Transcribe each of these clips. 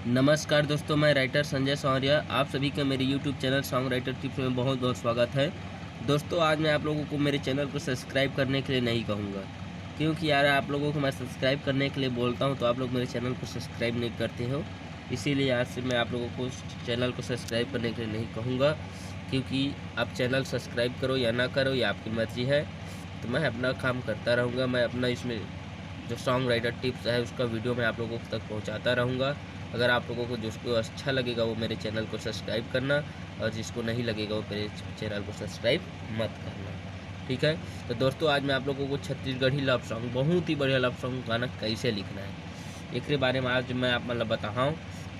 नमस्कार दोस्तों, मैं राइटर संजय सौर्या। आप सभी का मेरे YouTube channel song writer tips में बहुत बहुत स्वागत है। दोस्तों, आज मैं आप लोगों को मेरे चैनल को सब्सक्राइब करने के लिए नहीं कहूँगा, क्योंकि यार आप लोगों को मैं सब्सक्राइब करने के लिए बोलता हूँ तो आप लोग मेरे चैनल को सब्सक्राइब नहीं करते हो। इसीलिए आज से मैं आप लोगों को चैनल को सब्सक्राइब करने के लिए नहीं कहूँगा, क्योंकि आप चैनल सब्सक्राइब करो या ना करो ये आपकी मर्ज़ी है। तो मैं अपना काम करता रहूँगा। मैं अपना इसमें जो सॉन्ग राइटर टिप्स है उसका वीडियो मैं आप लोगों तक पहुँचाता रहूँगा। अगर आप लोगों को जिसको अच्छा लगेगा वो मेरे चैनल को सब्सक्राइब करना, और जिसको नहीं लगेगा वो मेरे चैनल को सब्सक्राइब मत करना, ठीक है। तो दोस्तों, आज मैं आप लोगों को छत्तीसगढ़ी लव सॉन्ग, बहुत ही बढ़िया लव सॉन्ग गाना कैसे लिखना है एक बारे में आज मैं आप मतलब बताऊँ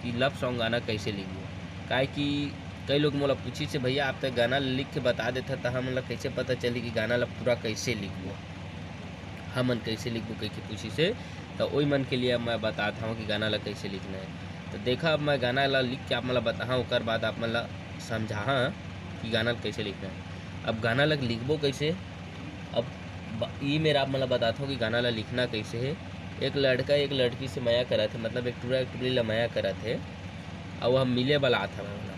कि लव सॉन्ग गाना कैसे लिखिए। काहे कि कई लोग मोला पूछी से भैया आप तो गाना लिख के बता देता तो हम मतलब कैसे पता चली कि गाना ला पूरा कैसे लिखबो, हमन कैसे लिखबो कह के पूछी से। तो वही मन के लिए मैं बताता हूँ कि गाना ला कैसे लिखना है। तो देखा, अब मैं गाना ला लिख के आप मतलब बताऊँ, उसके बाद आप मतलब समझा कि गाना कैसे लिखना है। अब गाना ला लिखबो कैसे, अब ये मेरा आप मतलब बताता हूँ कि गाना ला लिखना कैसे है। एक लड़का एक लड़की से माया करा थे, मतलब एक टुरी ला माया करा थे, और वह मिले वाला था वाला।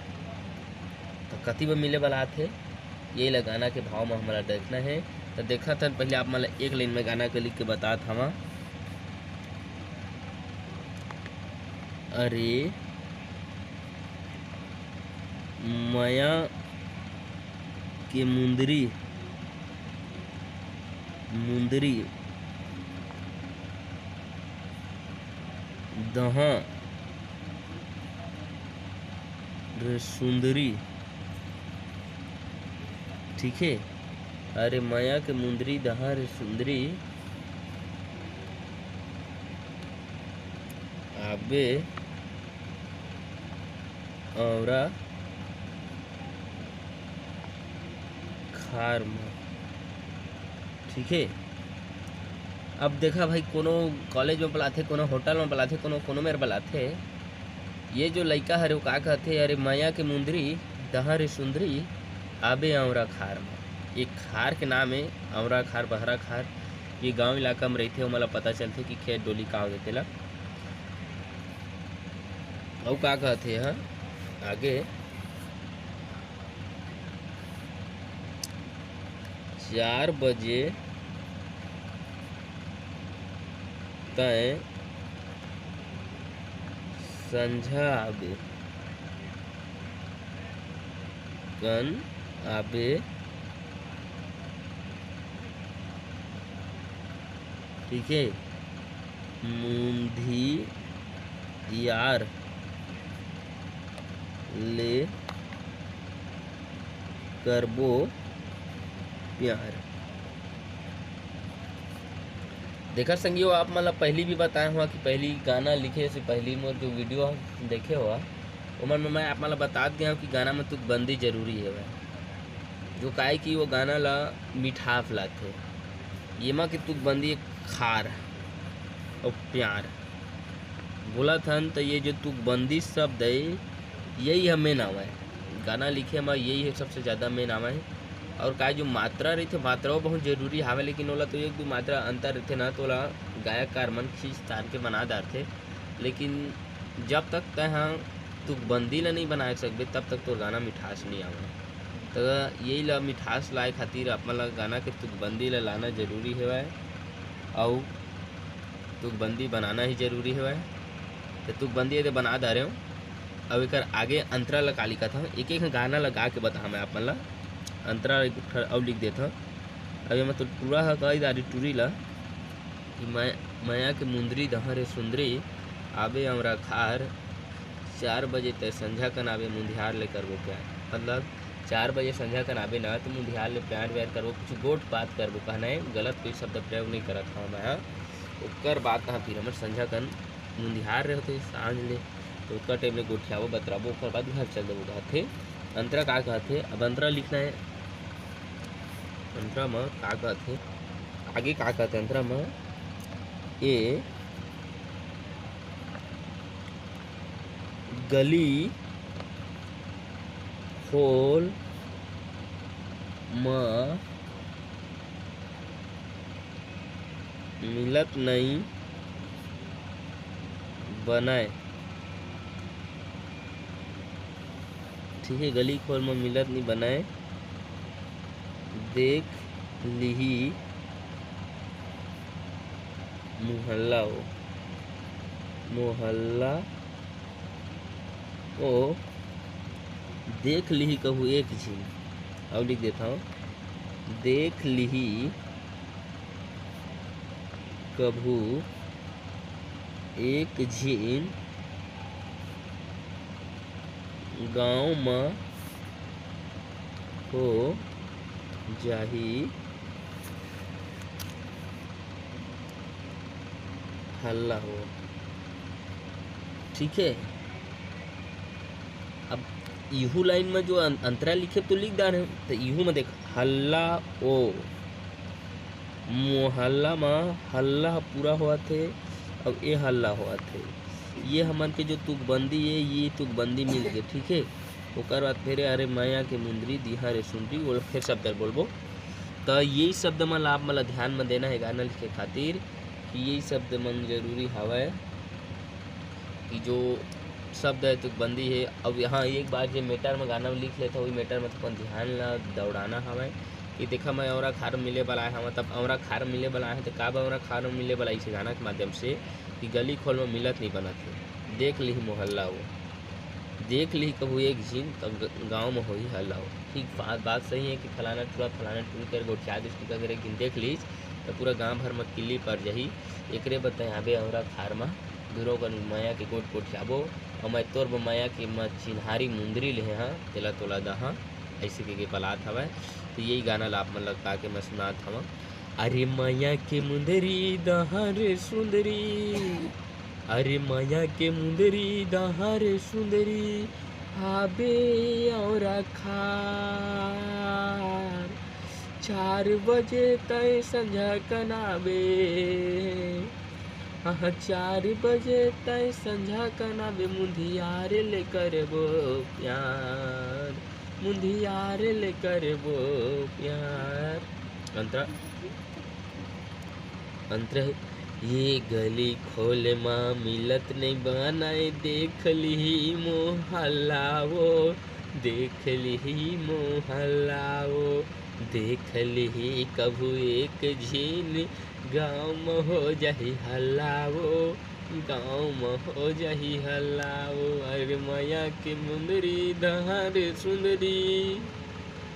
तो कति में मिले वाला थे यही ला गाना के भाव में हमारा देखना है। तो देखा था पहले आप मतलब एक लाइन में गाना के लिख के बता था। अरे माया के मुंदरी मुंदरी दहा रे सुंदरी, ठीक है। अरे माया के मुंदरी दहा रे सुंदरी, आबे औरा खार में, ठीक है। अब देखा भाई, कोनो कॉलेज में बुलाते, कोनो होटल में बुलाते, कोनो में बुलाते, ये जो लड़का है वो का कहते, अरे माया के मुंदरी दहा रे सुंदरी आबे औरा खार में। ये खार के नाम है औरा खार, बहरा खार। ये गांव इलाका में रहते हो, मतलब पता चलते कि खेत डोली का देते ला। और का कहते हैं आगे, 4 बजे तय संझा आबे कन आबे, ठीक है। मुंधी यार ले करबो प्यार। देखा संगियो, आप मतलब पहली भी बताया हुआ कि पहली गाना लिखे से पहली मोर जो वीडियो देखे हुआ उमर में मैं आप मतलब बता दिया हूँ कि गाना में तुकबंदी जरूरी है वह, जो काहे कि वो गाना ला मिठास लाते ये माँ की तुकबंदी खार और प्यार बोला था। तो ये जो तुकबंदी शब्द है यही है मेन आवा है गाना लिखे में, यही है सबसे ज़्यादा मेन आवा है। और का जो मात्रा रही थे, मात्राओं बहुत जरूरी हावे, लेकिन ओला तो एक दो मात्रा अंतर रहते ना तो ओला गायककार मन खींच तार के बना डालते। लेकिन जब तक तहाँ तुकबंदी ला नहीं बना सकते तब तक तो गाना मिठास नहीं आवे। तो यही ला मिठास लाए खातिर आप मतलब गाना के तुकबंदी ला लाना जरूरी है, और तुकबंदी बनाना ही जरूरी है। तो तुकबंदी यदि बना दे रहे हो, अब एक आगे अंतरा लगा लिखा था, एक एक गाना लगा के बता मैं आप मतलब अंतरा और लिख देता। अभी मैं तो टूरा है कही दारी टूरी ला कि माया के मुंदरी दहा रे सुंदरी आबे हमरा खार, 4 बजे तय संझा कन आबे मुंदिहार ले करबो प्यार। मतलब 4 बजे संझा कन आबे ना तो मुंदिहार ले प्यार व्यार करबो, कुछ गोट बात करबो, कहना है गलत कोई शब्द प्रयोग नहीं करत हूँ मैं। ओकर बात कहाँ फिर हमर संझा कन मुंदिहार रहे होते सांझ ले, तो उसका टाइम ले गोठियाबो बतराबो, ओकर बाद घर चल देबो कहते। अंतरा का कहते, अब अंतरा लिखना है। अंतरा में का कहते, आगे का कहते अंतरा में, ए गली खोल में मिलत नहीं बनाए, 4 बजे तय संझा कन आबे मुंदिहार ले करबो प्यार। मतलब 4 बजे संझा कन आबे ना तो मुंदिहार ले प्यार व्यार करबो, कुछ गोट बात करबो, कहना है गलत कोई शब्द प्रयोग नहीं करत हूँ मैं। ओकर बात कहाँ फिर हमर संझा कन मुंदिहार रहे होते सांझ ले, तो उसका टाइम ले गोठियाबो बतराबो, ओकर बाद घर चल देबो कहते। अंतरा का कहते, आगे का कहते अंतरा में, ए ठीक है, गली खोल में मिलत नहीं बनाए, देख लिही मोहल्ला ओ, मोहल्ला ओ देख लिही कहू एक झीन। अब लिख देता हूँ, देख लिही कभू एक झीन गाँव में हो जाही हल्ला हो। ठीक है, अब इहू लाइन में जो अंतरा लिखे तो लिख डाले, तो इहू में देख हल्ला ओ, मोहल्ला में हल्ला पूरा हुआ थे। अब ये हल्ला हुआ थे, ये हमन के जो तुकबंदी है, ये तुकबंदी मिल गए। ठीक है, ओकर बाद फिर अरे माया के मुंदरी दिहा रे सुंदरी, वो फिर शब्द बोलबो। तो यही शब्द मन आप मला ध्यान में देना है गाना लिखे खातिर, कि यही शब्द मन जरूरी हवय कि जो शब्द है तुकबंदी है। अब यहाँ एक बार जो मीटर में गाना लिख लेता वही मीटर में तो ध्यान ला दौड़ाना हवय कि देखा मैं औरा खार मिले वाला है, मतलब औरा खार मिले वाला है तो का औरा खार मिले वाला इस गाना के माध्यम से कि गली खोल में मिलत नहीं बना थे, देख ली मोहल्ला हो, देख ली कहू एक झीन तब गाँव में हो ही हल्ला हो। ठीक बात सही है कि फलाना टूल कर गोठिया दृष्टि अगर एक दिन देख लीज तो पूरा गाँव भर में किल्ली पड़ जाही। एकरे बताए औरा खार में दूरों का माया के गोट कोठियाबो और मैं तोर माया के मैं चिन्हारी मुंदरी ले हाँ तेला तोला दहा, ऐसे के बलात हवय। तो यही गाना ला आप मन लगा के मैं सुनात हवा। अरे माया के मुंदरी दहा रे सुंदरी, अरे माया के मुंदरी दहा रे सुंदरी, आबे और खार 4 बजे तय संझा कनाबे, 4 बजे तय संझा कनाबे, मुंधियार ले करबो प्यार, मुंधियार ले करबो प्यार। अंतर ये गली खोल माँ मिलत नहीं बनाए, देख ली मोहल्ला वो, देख ली मोहल्ला वो, देख ली कभू एक झीन गाँव में हो जाही हल्ला वो, गाँव में हो जाही हल्ला वो। अरे माया के मुंदरी दहार सुंदरी,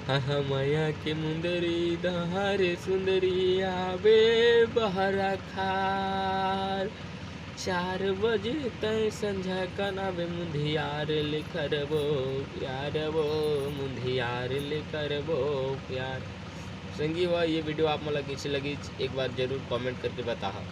हाँ माया के मुंदरी दहार सुंदरी, आबे बहरा खार 4 बजे तय संझा कनाबे, मुंधियार ले करबो प्यार वो, मुंधियार ले करबो प्यार। संगी हुआ ये वीडियो आप मला कैसी लगी एक बार जरूर कमेंट करके बताओ।